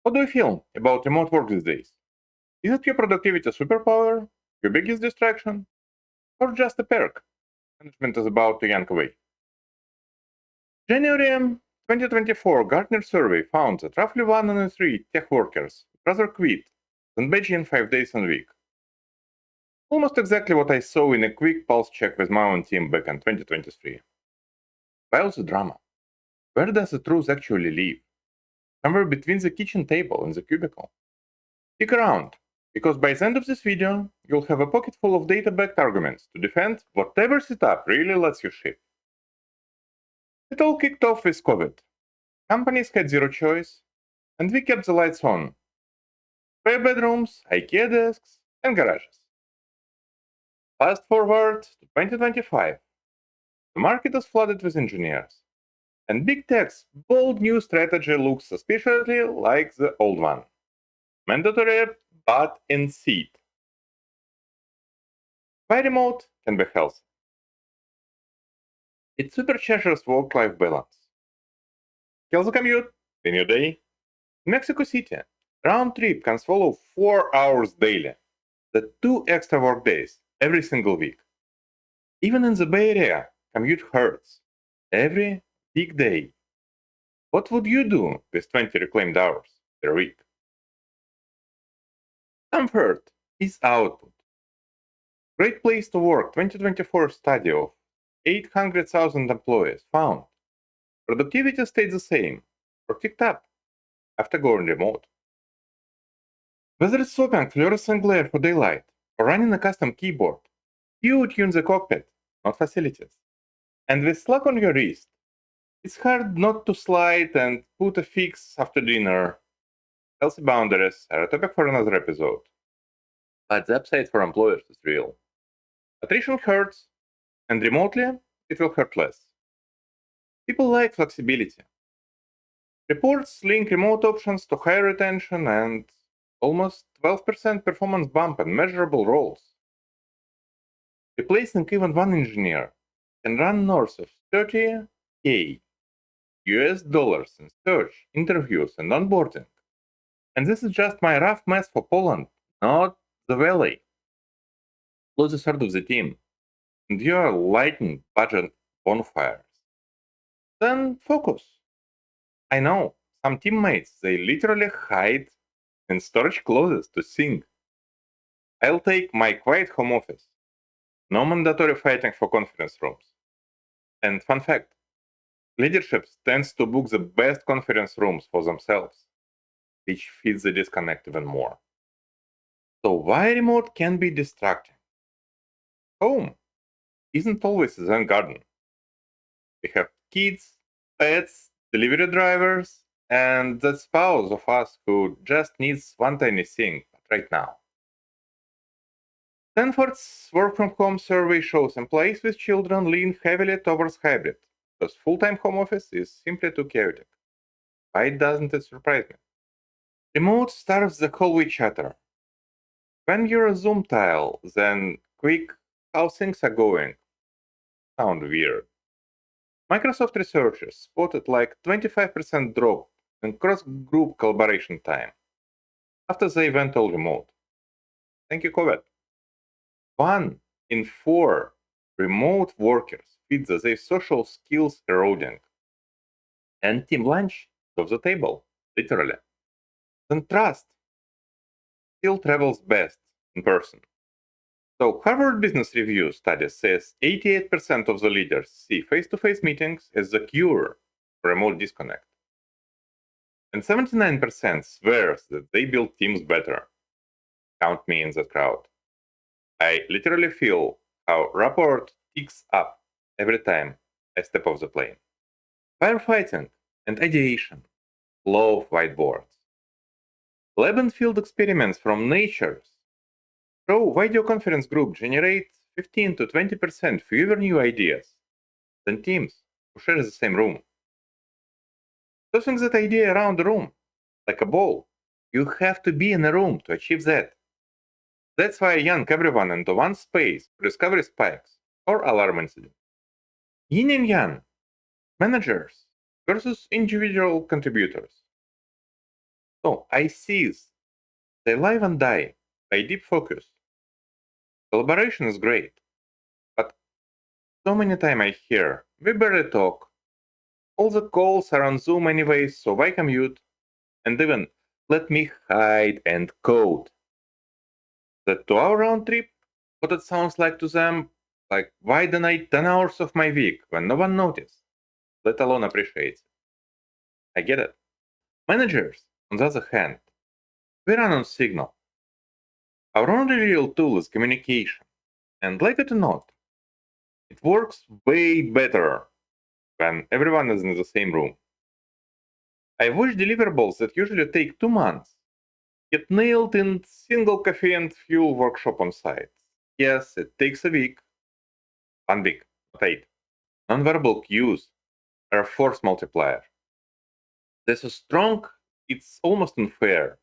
How do you feel about remote work these days? Is it your productivity superpower, your biggest distraction, or just a perk management is about to yank away? January 2024 Gartner survey found that roughly 1 in 3 tech workers would rather quit than badge in 5 days a week. Almost exactly what I saw in a quick pulse check with my own team back in 2023. Why all the drama? Where does the truth actually live? Somewhere between the kitchen table and the cubicle. Stick around, because by the end of this video, you'll have a pocket full of data-backed arguments to defend whatever setup really lets you ship. It all kicked off with COVID. Companies had zero choice, and we kept the lights on. Spare bedrooms, IKEA desks, and garages. Fast forward to 2025. The market is flooded with engineers, and big tech's bold new strategy looks suspiciously like the old one. Mandatory but in seat. Why remote can be healthy? It supercharges work-life balance. Kills the commute in your day. In Mexico City, round trip can swallow 4 hours daily. That's 2 extra work days every single week. Even in the Bay Area, commute hurts. Every big day. What would you do with 20 reclaimed hours per week? Comfort is output. Great Place to Work 2024 study of 800,000 employees found productivity stayed the same or ticked up after going remote. Whether it's swapping fluorescent glare for daylight or running a custom keyboard, you tune the cockpit, not facilities. And with Slack on your wrist, it's hard not to slide and put a fix after dinner. Healthy boundaries are a topic for another episode. But the upside for employers is real. Attrition hurts, and remotely, it will hurt less. People like flexibility. Reports link remote options to higher retention and almost 12% performance bump in measurable roles. Replacing even one engineer can run north of 30K US dollars in search, interviews, and onboarding. And this is just my rough math for Poland, not the Valley. Lose a third of the team, and you are lighting budget bonfires. Then focus. I know, some teammates, they literally hide in storage closets to think. I'll take my quiet home office. No mandatory fighting for conference rooms. And fun fact, leadership tends to book the best conference rooms for themselves, which feeds the disconnect even more. So why remote can be distracting? Home isn't always a Zen garden. We have kids, pets, delivery drivers, and that spouse of us who just needs one tiny thing right now. Stanford's work from home survey shows employees with children lean heavily towards hybrid, because full time home office is simply too chaotic. Why doesn't it surprise me? Remote starves the hallway chatter. When you're a Zoom tile, then quick, how things are going sound weird. Microsoft researchers spotted like 25% drop in cross-group collaboration time after they went all remote. Thank you, COVID. 1 in 4 remote workers feel that their social skills eroding, and team lunch is off the table, literally. Then trust still travels best in person. So Harvard Business Review study says 88% of the leaders see face-to-face meetings as the cure for remote disconnect. And 79% swears that they build teams better. Count me in that crowd. I literally feel how rapport ticks up every time I step off the plane. Firefighting and ideation, love whiteboards. Lab and field experiments from Nature's show video conference group generate 15 to 20% fewer new ideas than teams who share the same room. Tossing that idea around the room like a ball, you have to be in a room to achieve that. That's why I yank everyone into one space to discover spikes or alarm incidents. Yin and yang, managers versus individual contributors. So I seize. They live and die by deep focus. Collaboration is great, but so many times I hear, we barely talk. All the calls are on Zoom anyways, so why commute? And even, let me hide and code. That 2 hour round trip, what it sounds like to them, like why donate 10 hours of my week when no one noticed, let alone appreciates it. I get it. Managers, on the other hand, we run on Signal. Our only real tool is communication. And like it or not, it works way better when everyone is in the same room. I watch deliverables that usually take 2 months get nailed in single coffee and fuel workshop on site. Yes, it takes a week. 1 week, not 8. Nonverbal cues are a force multiplier. They're so strong, it's almost unfair.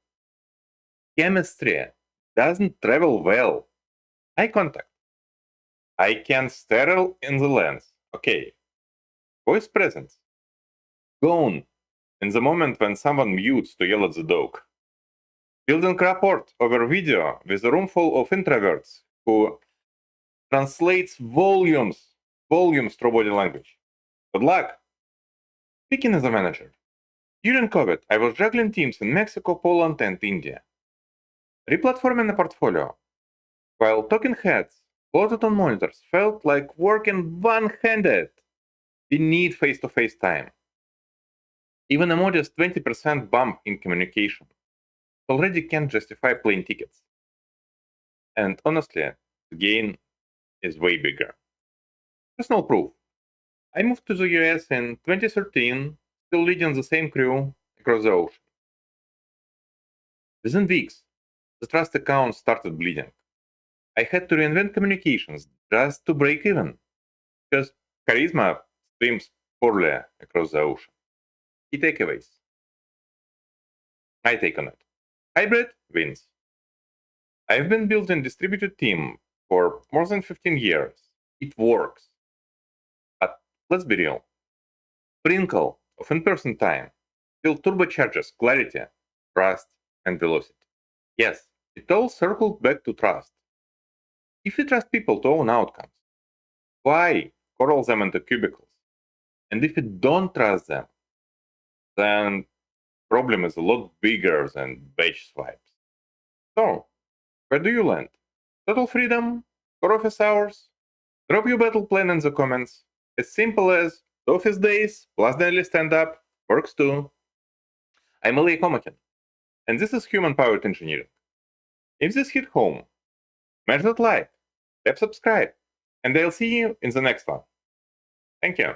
Chemistry doesn't travel well. Eye contact. I can stare in the lens. Okay. Voice presence. Gone in the moment when someone mutes to yell at the dog. Building rapport over video with a room full of introverts who translates volumes through body language. Good luck. Speaking as a manager, during COVID, I was juggling teams in Mexico, Poland, and India. Replatforming a portfolio while talking heads plotted on monitors felt like working one-handed. We need face-to-face time. Even a modest 20% bump in communication already can't justify plane tickets. And honestly, the gain is way bigger. Personal proof. I moved to the US in 2013, still leading the same crew across the ocean. Within weeks, the trust account started bleeding. I had to reinvent communications just to break even, because charisma streams poorly across the ocean. Key takeaways. My take on it. Hybrid wins. I've been building distributed team for more than 15 years. It works. But let's be real. Sprinkle of in-person time still turbocharges clarity, trust, and velocity. Yes, it all circled back to trust. If you trust people to own outcomes, why corral them into cubicles? And if you don't trust them, then problem is a lot bigger than batch swipes. So, where do you land? Total freedom? Or office hours? Drop your battle plan in the comments. As simple as office days plus daily stand-up works too. I'm Ilya Komakin, and this is Human Powered Engineering. If this hit home, smash that like, tap subscribe, and I'll see you in the next one. Thank you.